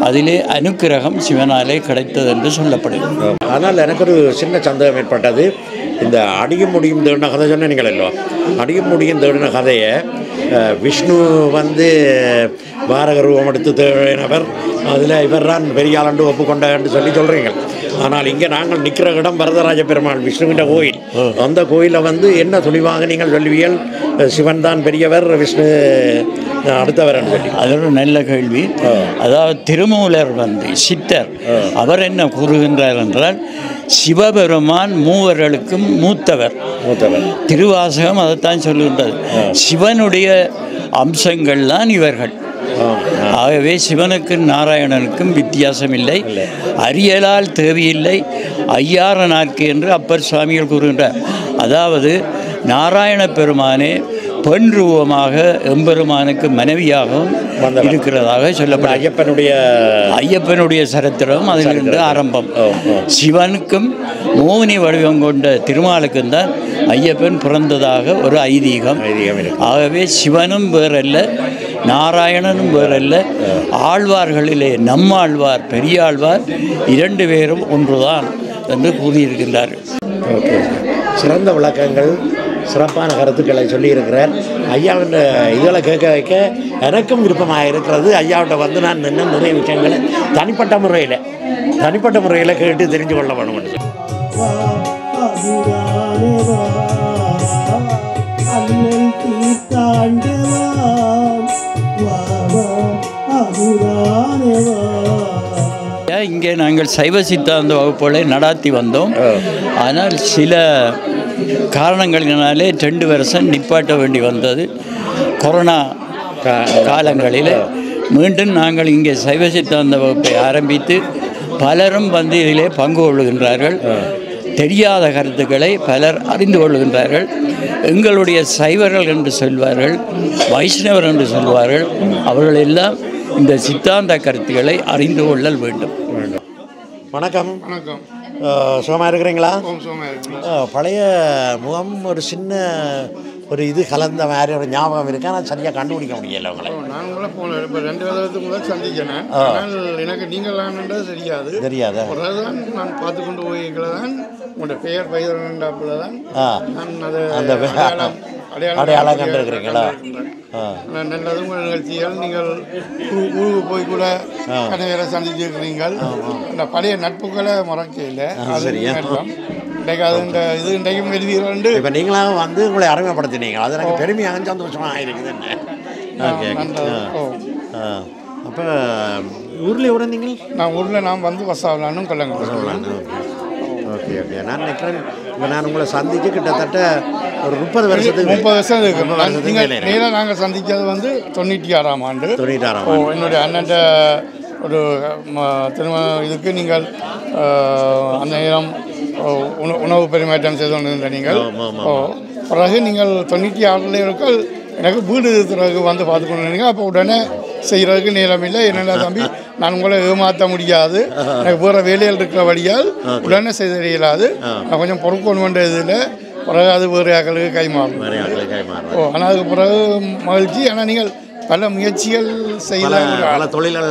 அதிலே அனுக்கிரகம் சிவனாலே கிடைத்தது என்று சொல்லப்படுகிறது. ஆனால் எனக்கு ஒரு சின்ன சந்தேகம் ஏற்பட்டது. இந்த அடியும் முடியும் தேடின கதை சொன்ன நீங்கள் இல்லோ, அடியும் முடியும் தேடின கதையை விஷ்ணு பாரக ரூபம் எடுத்து தேடினவர், அதில் இவர் தான் பெரியாளண்டு ஒப்புக்கொண்டான்னு சொல்கிறீங்க. ஆனால் இங்கே நாங்கள் நிற்கிற இடம் வரதராஜ பெருமாள் விஷ்ணுவின் கோயில். அந்த கோயிலில் என்ன துணிவாக நீங்கள் சொல்லுவீர்கள், சிவன் தான் பெரியவர், விஷ்ணு அடுத்தவர் சொல்லி? அது ஒரு நல்ல கேள்வி. அதாவது திருமூலர் சித்தர் அவர் என்ன கூறுகின்றார் என்றால், சிவபெருமான் மூவர்களுக்கும் மூத்தவர். திருவாசகம் அதைத்தான் சொல்லுகின்றது. சிவனுடைய அம்சங்கள் தான் இவர்கள். ஆகவே சிவனுக்கும் நாராயணனுக்கும் வித்தியாசம் இல்லை, அறியலால் தேவையில்லை, ஐயாரனார்க்கு என்று அப்பர் சுவாமிகள் கூறுகின்றார். அதாவது நாராயண பெருமானே பெண் ரூபமாக எம்பெருமானுக்கு மனைவியாகவும் இருக்கிறதாக சொல்லப்படும். ஐயப்பனுடைய சரித்திரம் அதிலிருந்து ஆரம்பம். சிவனுக்கும் மோகினி வடிவம் கொண்ட திருமாலுக்கும் தான் ஐயப்பன் பிறந்ததாக ஒரு ஐதீகம். ஆகவே சிவனும் வேறல்ல, நாராயணனும் வேறல்ல. ஆழ்வார்களிலே நம்மாழ்வார், பெரியாழ்வார் 2 பேரும் ஒன்றுதான் என்று கூறியிருக்கின்றார்கள். சிறந்த விளக்கங்கள், சிறப்பான கருத்துக்களை சொல்லியிருக்கிறார். ஐயாவின் இதில் கேட்க வைக்க எனக்கும் விருப்பமாக இருக்கிறது. ஐயாவிட்ட நான் இன்னும் நிறைய விஷயங்களை தனிப்பட்ட முறையில் கேட்டு தெரிஞ்சு கொள்ள வேண்டும். இங்கே நாங்கள் சைவ சித்தாந்த வகுப்புகளை நடாத்தி வந்தோம். ஆனால் சில காரணங்களினாலே 2 வருஷம் நிப்பாட்ட வேண்டி வந்தது. கொரோனா காலங்களில் மீண்டும் நாங்கள் இங்கே சைவ சித்தாந்த வகுப்பை ஆரம்பித்து பலரும் இதிலே பங்கு கொள்கின்றார்கள். தெரியாத கருத்துக்களை பலர் அறிந்து கொள்கின்றார்கள். எங்களுடைய சைவர்கள் என்று சொல்வார்கள், வைஷ்ணவர் என்று சொல்வார்கள். அவர்கள் எல்லாம் இந்த சித்தாந்த கருத்துக்களை அறிந்து கொள்ளல் வேண்டும். வணக்கம். வணக்கம். சுகமாக இருக்கிறீங்களா? சுகமாக இருக்கிறேன். பழைய முகம் ஒரு சின்ன ஒரு இது கலந்த மாதிரி ஒரு ஞாபகம் இருக்கு. ஆனால் சரியாக கண்டுபிடிக்க முடியல உங்களை. நான் உங்களை போன இப்போ 2 வருடத்துக்கு முதல் சந்திச்சேன். ஆனால் எனக்கு நீங்களான்றது தெரியாது. ஒரு தான் நான் பார்த்து கொண்டு போய்களை தான் உங்களோட பெயர் பயிரண்டாப்புல தான் நான் அந்த அடையாளம் கண்டிருக்கிறீங்களா? நல்லது உங்கள் நிகழ்ச்சிகள். நீங்கள் ஊருக்கு போய் கூட கடைகளை சந்திச்சிருக்கிறீர்கள். அந்த பழைய நட்புகளை மறக்கையில் அது இன்றைக்கு அது இந்த இது இன்றைக்கும் எழுதிட்டு இப்போ நீங்களாக வந்து உங்களை அறிமுகப்படுத்தினீங்க. அது எனக்கு பெருமையாக சந்தோஷமாக ஆகிருக்குது. அப்போ ஊரில் எவ்வளோ நீங்கள்? நான் வந்து வசாவலானும் கல்லங்க. ஓகே. நான் நினைக்கிறேன் இப்போ நான் உங்களை சந்தித்து கிட்டத்தட்ட ஒரு 30 வருஷம் இருக்கு. நேராக நாங்கள் சந்தித்தது வந்து 96ஆம் ஆண்டு. என்னுடைய அண்ணன் ஒரு திருமணம் இதுக்கு நீங்கள் அந்த நேரம் உணவு பரிமாற்றம் செய்து கொண்டிருந்த நீங்கள். பிறகு நீங்கள் 96 எனக்கு வீடு இருக்கிறதுக்கு வந்து பார்த்து கொண்டு இருந்தீங்க. அப்போ உடனே செய்கிறதுக்கு நேரம் இல்லை. என்னென்ன தம்பி, நான் உங்களை ஏமாற்ற முடியாது, எனக்கு வேறு வேலைகள் இருக்கிற வழியால் உடனே செய்த இயலாது, நான் கொஞ்சம் பொறுக்கொண்டு வேண்டிய இதில் பிறகு அது வேறு ஆக்களுக்கு கைமாறும். ஆனால் அதுக்கு பிறகு மகிழ்ச்சி. ஆனால் நீங்கள் பல முயற்சிகள் செய்த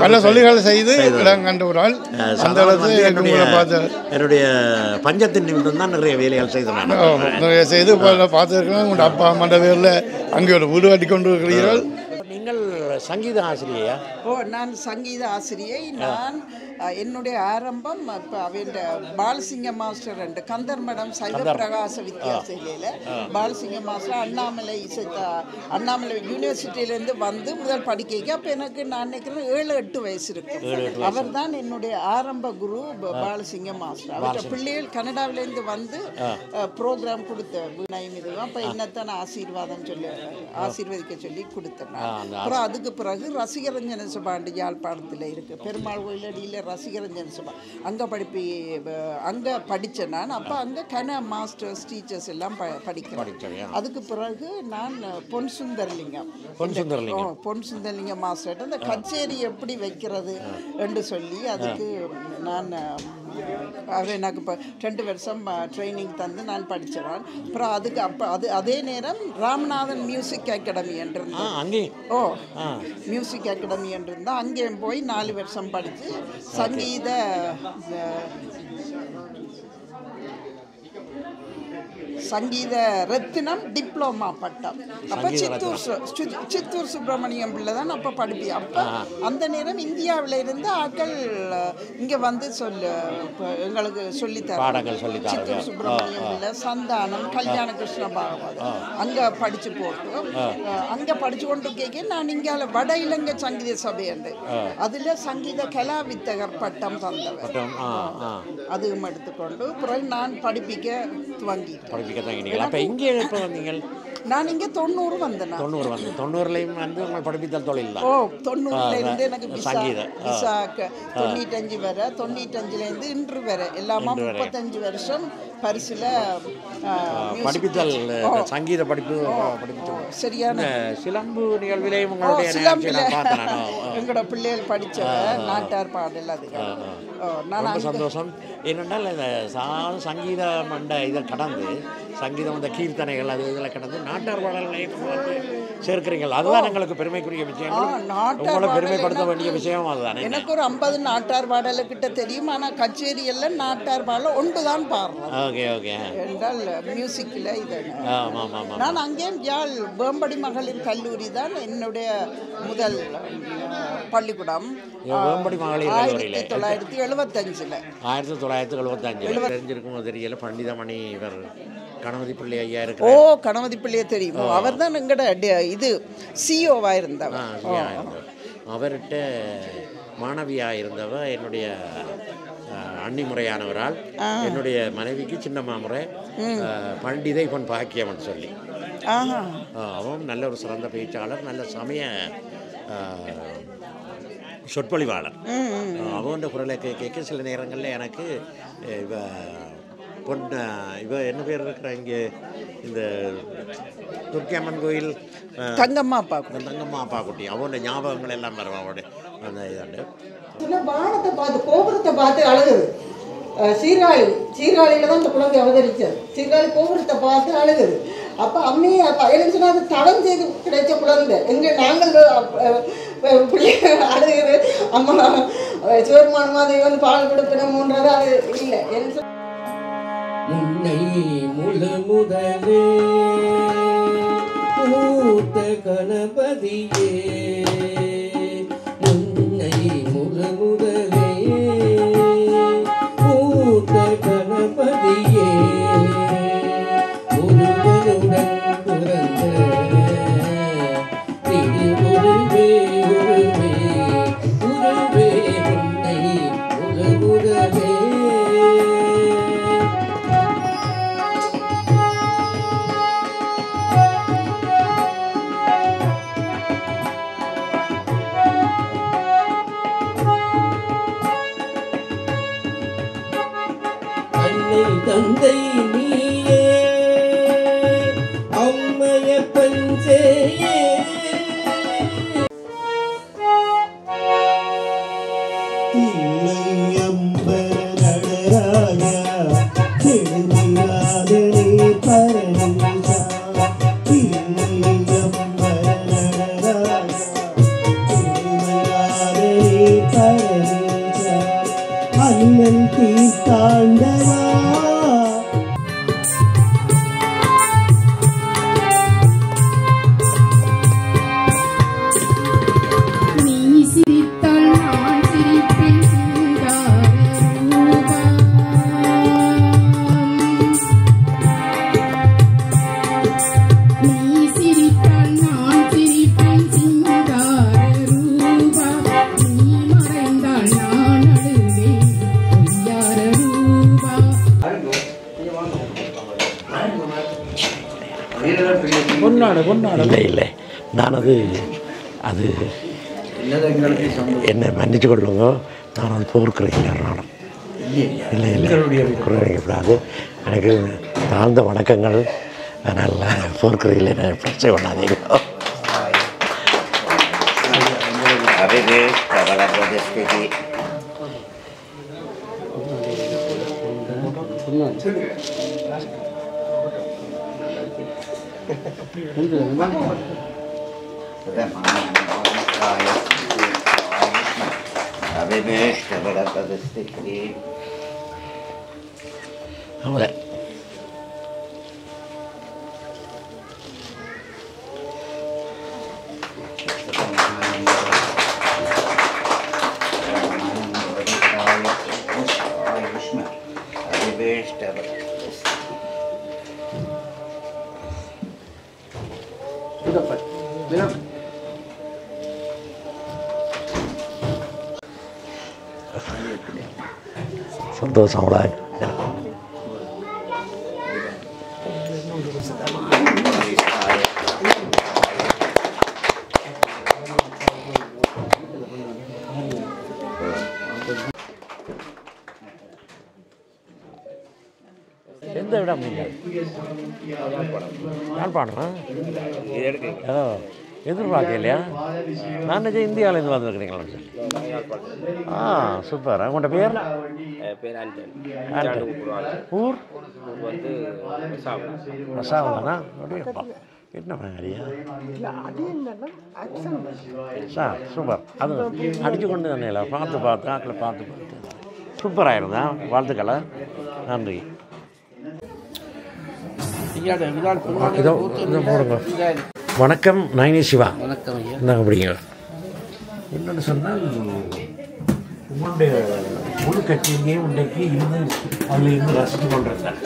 பல தொழில்கள் செய்து இடம் கண்டு ஒரு ஆள். அந்த அளவுக்கு பார்த்து என்னுடைய பஞ்சத்தின் நிமிடம் தான் நிறைய வேலைகள் செய்தேன். நிறைய செய்து பார்த்துருக்கேன். உங்களோட அப்பா அம்மாண்ட பேரில் அங்கே ஒரு வீடு கட்டி கொண்டு இருக்கிறீர்கள். நீங்கள் சங்கீத ஆசிரியையா? நான் சங்கீத ஆசிரியை. நான் என்னுடைய ஆரம்பம் இப்போ அவன் பாலசிங்க மாஸ்டர் ரெண்டு கந்தர் மடம் சைவ பிரகாச வித்தியாசையில் பாலசிங்க மாஸ்டர் அண்ணாமலை யூனிவர்சிட்டியிலேருந்து வந்து முதல் படிக்க. அப்போ எனக்கு நான் நினைக்கிறேன் 7-8 வயசு இருக்கு. அவர் தான் என்னுடைய ஆரம்ப குரு பாலசிங்க மாஸ்டர். அவர்கிட்ட பிள்ளைகள் கனடாவிலேருந்து வந்து ப்ரோக்ராம் கொடுத்த வீணையும் இதுவும். அப்போ என்னத்தான் ஆசீர்வதிக்க சொல்லி கொடுத்தேன். அப்புறம் அதுக்கு பிறகு ரசிகரஞ்சன சபாண்டு யாழ்ப்பாணத்தில் இருக்குது, பெருமாள் கோயில் அடியில் ரசிகரஞ்சன சபா. அங்கே படித்தேன் நான். அப்போ அங்கே மாஸ்டர்ஸ் டீச்சர்ஸ் எல்லாம் படிக்கிறேன். அதுக்கு பிறகு நான் பொன் சுந்தரலிங்கம் மாஸ்டர் அந்த கச்சேரி எப்படி வைக்கிறது என்று சொல்லி அதுக்கு நான் அவர் எனக்கு இப்போ 2 வருஷம் ட்ரைனிங் தந்து நான் படித்தேன். அப்புறம் அதுக்கு அதே நேரம் ராமநாதன் மியூசிக் அகாடமி என்று இருந்தால் மியூசிக் அகாடமி என்று இருந்தால் அங்கேயும் போய் 4 வருஷம் படித்து சங்கீத ரத்தினம் டிப்ளமா பட்டம். அப்போ சித்தூர் சுப்பிரமணியம் பிள்ளை தான் அப்போ படிப்பேன். அப்போ அந்த நேரம் இந்தியாவில் இருந்து ஆக்கள் இங்கே வந்து எங்களுக்கு சொல்லித்தர சித்தூர் சுப்பிரமணியம் பிள்ளை, சந்தானம், கல்யாண கிருஷ்ண பாகவதம் அங்கே படித்து போட்டு அங்கே படித்து கொண்டு கேட்க நான் இங்கே வட இலங்கை சங்கீத சபை உண்டு. அதில் சங்கீத கலாவித்தகர் பட்டம் தந்தவர். அதுவும் எடுத்துக்கொண்டு பிறகு நான் படிப்பிக்க துவங்கிட்டேன். அப்போ இங்கே எப்போ வந்தீங்க? நான் இங்கே 90 வந்தேன். 90லையும் வந்து உங்கள் படிப்பித்தல் தொழில் தான். 90லேருந்து எனக்கு விசா 95 வரை, 95லேருந்து இன்று வரை எல்லாமே 35 வருஷம் பரிசில் படிப்பித்தல் சங்கீத படிப்பு சரியான சிலம்பு நிகழ்விலையும் எங்களோட பிள்ளைகள் படித்த நாட்டார் பாடல். அது ரொம்ப சந்தோஷம். ஏனென்றால் இந்த சங்கீத மண்ட இதை கடந்து சங்கீதம் இந்த கீர்த்தனைகள் அது இதில் கடந்து நாட்டார் பாடல்களையும் சேர்க்கிறீங்க. அதுதான் எங்களுக்கு பெருமைக்குரிய விஷயம். உங்களை பெருமைப்படுத்த வேண்டிய விஷயம் அதுதான். எனக்கு ஒரு 50 நாட்டார் பாடல்கிட்ட தெரியும். ஆனால் கச்சேரி எல்லாம் நாட்டார் பாடல் ஒன்று தான் பாடுறேன். ஓகே என்றால் மியூசிக்கில் இது நான் அங்கேயும் யாழ் வேம்படி மகளிர் கல்லூரி தான் என்னுடைய முதல் பள்ளிக்கூடம். வேம்படி மகளிர் 1975 தெரிஞ்சிருக்கும் தெரியல. பண்டிதமணி இவர் கணபதி பிள்ளை ஐயா இருக்கு. கணபதி பிள்ளையை தெரியுமோ? அவர் தான் எங்கட இது சிஓவா இருந்தவர். அவர்கிட்ட மாணவியாக இருந்தவ என்னுடைய அன்னி முறையானவரால் என்னுடைய மனைவிக்கு சின்ன மாமுறை பண்டிதை பொன் பாக்கியம்னு சொல்லி அவன் நல்ல ஒரு சிறந்த பேச்சாளர், நல்ல சமய சொற்பொழிவாளர். அவன் குரலை கேட்க சில நேரங்களில் எனக்கு இவ என்ன பேர் இருக்கிற இங்கே இந்த துர்க்கியம்மன் கோயில் தங்கம்மா அப்பா குட்டி அவனோட ஞாபகங்கள் எல்லாம் வரும் அவனுடைய அந்த இதாண்டு வானத்தை பார்த்து கோபுரத்தை பார்த்து அழுகுது. சீர்காழியில் தான் இந்த குழந்தை அவதரிச்சது. சீர்காழி கோபுரத்தை பார்த்து அழுகுது. அப்போ அம்மையே எனக்கு சொன்னால் அது தடம் செய்து கிடைச்ச குழந்தை. நாங்கள் அழுகுது அம்மா சிவருமான மாதிரி வந்து பால் கொடுக்கணும்ன்றது அது இல்லை. முன்னை முழு முதலே மூத்த கணபதியே முன்னை முழு முதலே மூத்த கணபதியே ஒருவனுடன் பிறந்த திருவுருவே உருவே உருவே முன்னை முழு முதலே தந்தை நீயே அம்மைய பஞ்சேயே அண்ணன் தீர்த்தாண்டவா இல்லை இல்லை நான் அது என்னை மன்னிச்சு கொள்ளுங்க. நான் அது போர்க்கிறேன் நானும் இல்லை இல்லை கூடாது. எனக்கு தாழ்ந்த வணக்கங்கள். அதனால் போர்க்கிறீங்களே நான் பிரச்சனை பண்ணாதீங்க. அவ்வளோ சந்தோஷம் அவ்வளோ. எந்த இடம் நீங்கள் யாழ்ப்பாணம் ஏதோ எதிர்பார்க்க இல்லையா? நான் நிஜம் இந்தியாவிலேருந்து வந்துருக்கிறீங்களா? சூப்பர். உங்களோட பேர்? ஊர் வந்து ரசாவதானா? அப்படியேப்பா என்ன மாதிரியா? சூப்பர். அது அடிச்சு கொண்டு தானே பார்த்து ஆக்கில் பார்த்து சூப்பராக இருந்தா. வாழ்த்துக்களை. நன்றி. இதோ போடுங்க. வணக்கம் நயனி சிவா. வணக்கம் ஐயா. என்ன அப்படிங்க? என்னென்னு சொன்னால் உங்களுடைய முழு கட்சியிலேயே இன்றைக்கு இருந்து அதில் இருந்து ரசித்து கொண்டிருந்தேன்.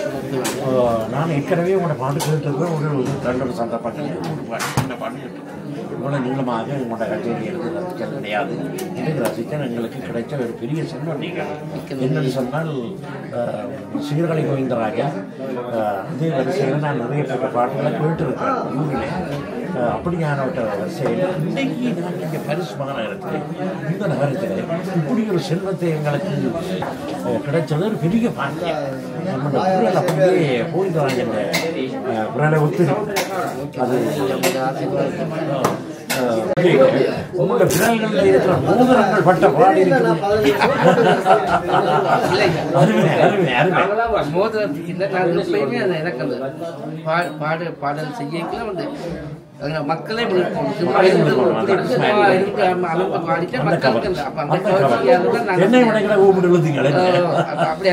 நான் ஏற்கனவே உங்களோட பாட்டு கேட்டிருக்கேன். ஒரு 2 சந்தர்ப்பத்தில் சின்ன பாட்டு கேட்டிருக்கேன். இவ்வளோ நீளமாக உங்களோட கட்சியில் இருந்து ரசித்தது கிடையாது. எனக்கு ரசித்தேன். எங்களுக்கு கிடைச்ச ஒரு பெரிய செல்வம் நீங்கள். என்னென்னு சொன்னால் சீர்காழி கோவிந்தராஜா அதே வரிசையில் நான் நிறைய பேர் பாட்டுகளை கேட்டிருக்கேன் ஊரில். அப்படியான வரிசையில் இன்றைக்கு நான் இங்கே பரிசு மாநகரத்தில் இந்த நகரத்தில் இப்படி ஒரு செல்வத்தை எங்களுக்கு கிடைச்சது ஒரு பெரிய பாக்கியம். போயிட்டு வாங்க புறால ஒத்து அது உங்களோட பிறல்களில் இருக்கிற மோதிரங்கள் பட்ட பாடி பாடல் செய்யலாம் வந்து மக்களே அப்படி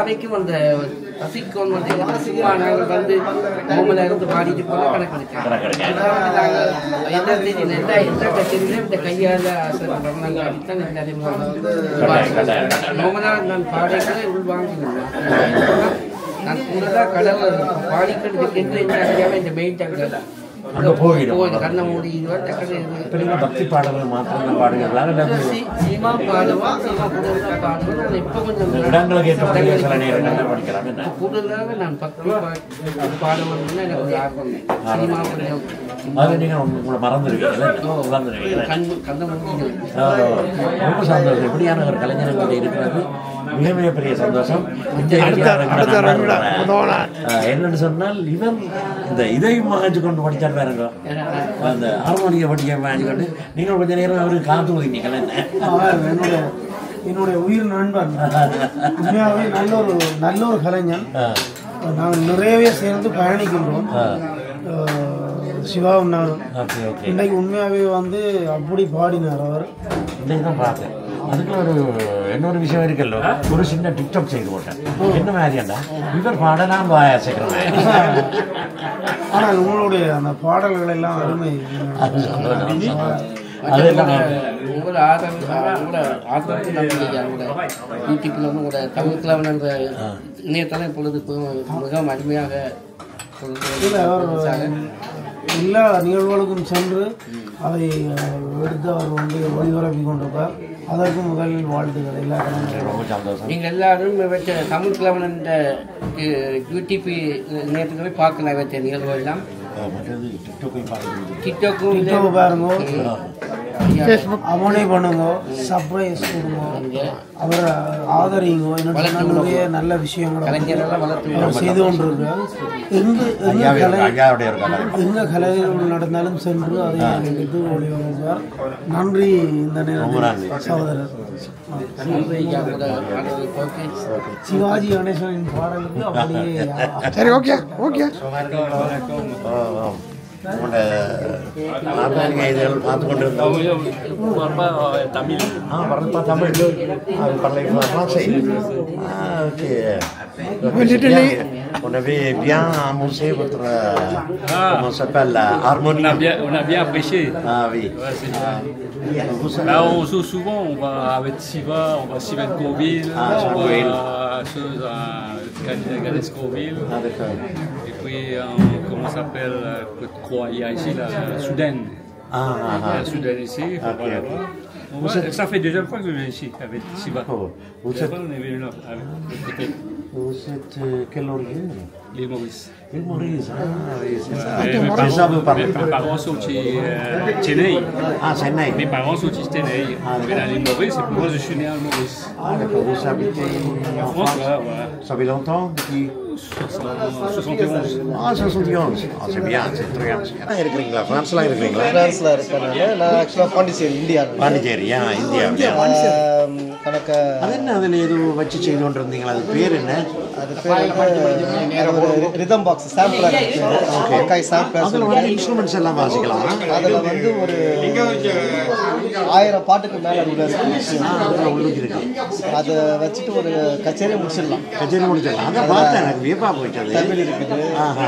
அவைக்கும் அந்த ரசிக்கும் வந்து இருந்து பாடிட்டு போல கணக்கு இந்த கையால் நான் பாடல்களை உள்வாங்கினேன் நான் கூடதான் கடவுள் பாடிக்கிட்டு இந்த மெயின் டேங்க்ல அங்கே போயிடும் கண்ணை மூடி பக்தி பாடல்கள் மாத்திரம் பாடுகிறாங்க சினிமா பாடுவா சினிமா கூடுதலாக பாடுவேன் நான் இப்போ கொஞ்சம் இடங்களுக்கு ஏற்ற சில நேரங்களில் படிக்கிறாங்க கூடுதலாக நான் பக்தி பாடுவேன்னு எனக்கு ஒரு ஆர்வம் சினிமா அது நீங்கள் உங்களை மறந்துருவீங்க கண்ணை மூடி ரொம்ப சந்தோஷம் எப்படியான ஒரு கலைஞர்கள் இருக்கிறது மிக மிக பெரிய சந்தோஷம். என்னன்னு சொன்னால் இவன் இந்த இதையும் மாஞ்சு கொண்டு படித்தார் பாருங்க, அந்த ஹார்மோனிய படிக்க மாஞ்சு கொண்டு நீங்கள் கொஞ்ச நேரம் அவருக்கு காத்து ஒதுங்கினீங்களா? என்னுடைய உயிர் நண்பன் உண்மையாகவே நல்ல ஒரு கலைஞன். நாங்கள் நிறையவே சேர்ந்து பயணிக்கின்றோம். சிவாவும் நானும் இன்றைக்கு உண்மையாகவே வந்து அப்படி பாடினார் அவர். இன்றைக்கு தான் பார்த்தேன். அதுக்கு இன்னொரு விஷயம் இருக்குல்ல, ஒரு சின்ன டிக்டாக் செய்து போட்டேன். என்ன மாதிரியாண்டா இவர் பாடலாம் வாயாசைக்கிறேன். ஆனால் உங்களுடைய அந்த பாடல்கள் எல்லாம் அருமை. தமிழ் கிழவன் என்ற இணையதளம் இப்பொழுது மிகவும் அருமையாக எல்லா நிகழ்வுகளுக்கும் சென்று அதை எடுத்து அவர் வந்து ஒளிபரப்பி கொண்டிருப்பார். அதற்கு முதலில் வாழ்த்துக்கள். எல்லா சந்தோஷம். நீங்கள் எல்லாரும் தமிழ் கிழவன் என்ற யூடியூப் இணையத்துக்கு போய் பார்க்கலாம். இவற்றை நிகழ்வு எல்லாம் டிக்டாக் பாருங்க, அவனே பண்ணுங்க, சர்ப்ரைஸ் கொடுங்க, அவரை ஆதரிங்க. என்ன நிறைய நல்ல விஷயங்களை செய்து கொண்டிருக்கிறார். எங்க கலைகள் நடந்தாலும் சென்று அதை எடுத்து ஒளிபரப்பார். நன்றி. இந்த நேரம் சகோதரர் சிவாஜி கணேசனின் பாடலுக்கு அப்படியே சரி. ஓகே ஓகே இதழ் பார்த்து கொண்டு இருந்தோம். Tamil Tamil on avait bien amorcé votre comment ça s'appelle la harmonie. On a bien apprécié. Ah oui. Ouais, c'est bien. Là, on joue souvent, on va avec Siva, on va Sylvain-Courville, on va à Ganescourville. Ah d'accord. Et puis comment ça s'appelle il y a ici la Soudaine. La Soudaine ici. Okay, okay. Ça fait deuxième fois que je viens ici avec Siva. Vous êtes on est venu là avec vous êtes quelle origine? L'île Maurice. L'île Maurice, oui, c'est ça. Mes parents sont de Chennai. Ah, Chennai. Mes parents sont de Chennai. Mais dans l'île Maurice, et moi je suis né à Maurice. Ah, d'accord. Vous habitez en France? Voilà. Ça fait longtemps? Depuis 71. Ah, 71. Ah, c'est bien, c'est très bien. இருக்கிறீங்களா? பிரான்ஸ்லாம் இருக்கிறீங்களா? பிரான்ஸ்ல இருக்கேன். நான் ஆக்சுவலாக Pondicherry, India. பாண்டிச்சேரியா? India. கணக்க அது என்ன அதில் எதுவும் வச்சு செய்து கொண்டு இருந்தீங்களா? அது பேர் என்ன? அது பேர் rhythm box sampler. Okay, sampler. அதில் வந்து இன்ஸ்ட்ருமெண்ட்ஸ் எல்லாம் வாசிக்கலாம். அதில் வந்து ஒரு 1000 பாட்டுக்கு மேலே உள்ளுக்கு இருக்கு. அதை வச்சுட்டு ஒரு கச்சேரி முடிச்சிடலாம். அதை பார்த்தேன், எனக்கு வியப்பா போயிட்டது. தமிழ் இருக்குது,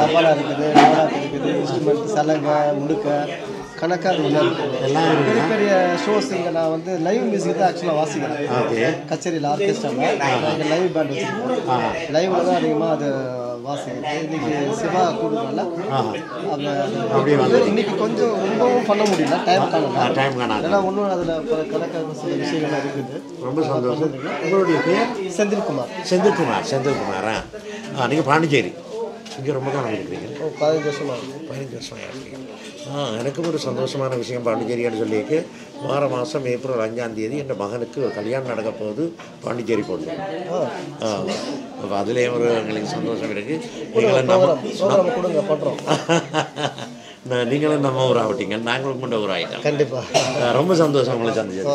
தபாலா இருக்குது, நாடாத்து இருக்குது, இன்ஸ்ட்ருமெண்ட் சலங்கை, முடுக்க கணக்காக எல்லாம் பெரிய பெரிய ஷோஸ். இங்கே நான் வந்து லைவ் மியூசிக் தான் ஆக்சுவலாக வாசிக்கிறேன். கச்சேரியில் ஆர்கெஸ்ட்ராவில் இங்கே லைவ் பேண்ட் வச்சுருக்கோம். லைவில் தான் அதிகமாக அது வாசிக்கிறேன். இன்னைக்கு சிவா கூடுதல இன்னைக்கு கொஞ்சம் ரொம்பவும் பண்ண முடியல, டைம் காணல. ஏன்னா ஒன்றும் அதில் கணக்காக சில விஷயங்கள் இருக்குது. ரொம்ப சந்தோஷம். உங்களுடைய பேர்? செந்தில்குமார். செந்தில்குமாரா? நீங்கள் பாண்டிச்சேரி? இங்கே ரொம்ப காலம் இருக்கிறீங்க? 15 வருஷமாக 15 வருஷமாக இருக்கீங்க. எனக்கும் ஒரு சந்தோஷமான விஷயம் பாண்டிச்சேரியான்னு சொல்லியிருக்கு. மாதம் ஏப்ரல் 5ஆம் தேதி என் மகனுக்கு ஒரு கல்யாணம் நடக்க போகுது பாண்டிச்சேரி போட்டு. அப்போ அதுலேயே ஒரு எங்களுக்கு சந்தோஷம் இருக்குது. கொடுங்க பண்ணுறோம். நீங்களும் நம்ம ஊர் ஆகிட்டீங்க, நாங்களும் கொண்ட ஊர் ஆகிட்டோம். கண்டிப்பாக ரொம்ப சந்தோஷம் உங்களை சந்திச்சது.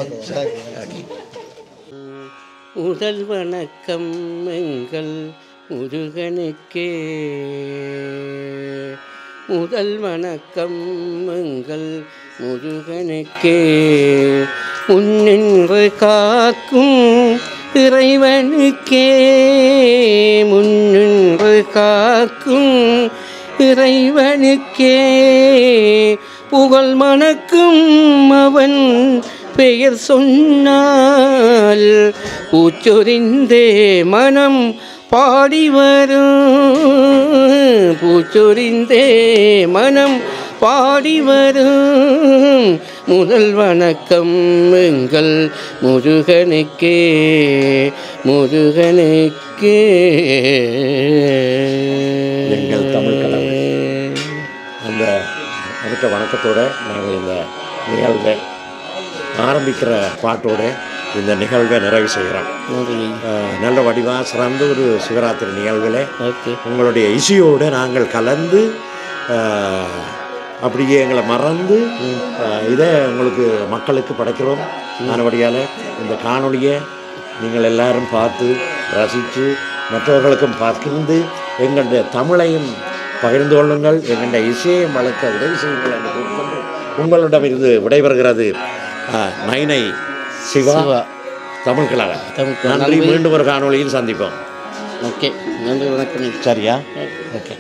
முதல் வணக்கம் எங்கள் முருகனுக்கே, முதல் வணக்கம் எங்கள் முருகனுக்கே, முன்னின்று காக்கும் இறைவனுக்கே, முன்னின்று காக்கும் இறைவனுக்கே, புகழ் மணக்கும் அவன் பெயர் சொன்னால் பூச்சொரிந்தே மனம் பாடி வரும், பூச்சொரிந்தே மனம் பாடி வரும். முதல் வணக்கம் எங்கள் முருகனுக்கே, முருகனுக்கே. எங்கள் தமிழ் கடவுள் அந்த அடுத்த வணக்கத்தோடு நாங்கள் இந்த நிகழ்வை ஆரம்பிக்கிற பாட்டோடு இந்த நிகழ்வை நிறைவு செய்கிறோம். நல்ல வடிவாக சிறந்த ஒரு சிவராத்திரி நிகழ்வில் உங்களுடைய இசையோடு நாங்கள் கலந்து அப்படியே எங்களை மறந்து இதை உங்களுக்கு மக்களுக்கு படைக்கிறோம். ஆனபடியால் இந்த காணொலியை நீங்கள் எல்லாரும் பார்த்து ரசித்து மற்றவர்களுக்கும் பகிர்ந்து எங்களுடைய தமிழையும் பகிர்ந்து கொள்ளுங்கள், எங்களுடைய இசையையும் வளர்க்க உதவி செய்யுங்கள் என்று கூறிக்கொண்டு உங்களிடமிருந்து விடைபெறுகிறது நைனை சிவா தமிழ் கழகம். நன்றி. மீண்டும் ஒரு காணொலியில் சந்திப்போம். ஓகே, நன்றி, வணக்கம். சரியா? ஓகே.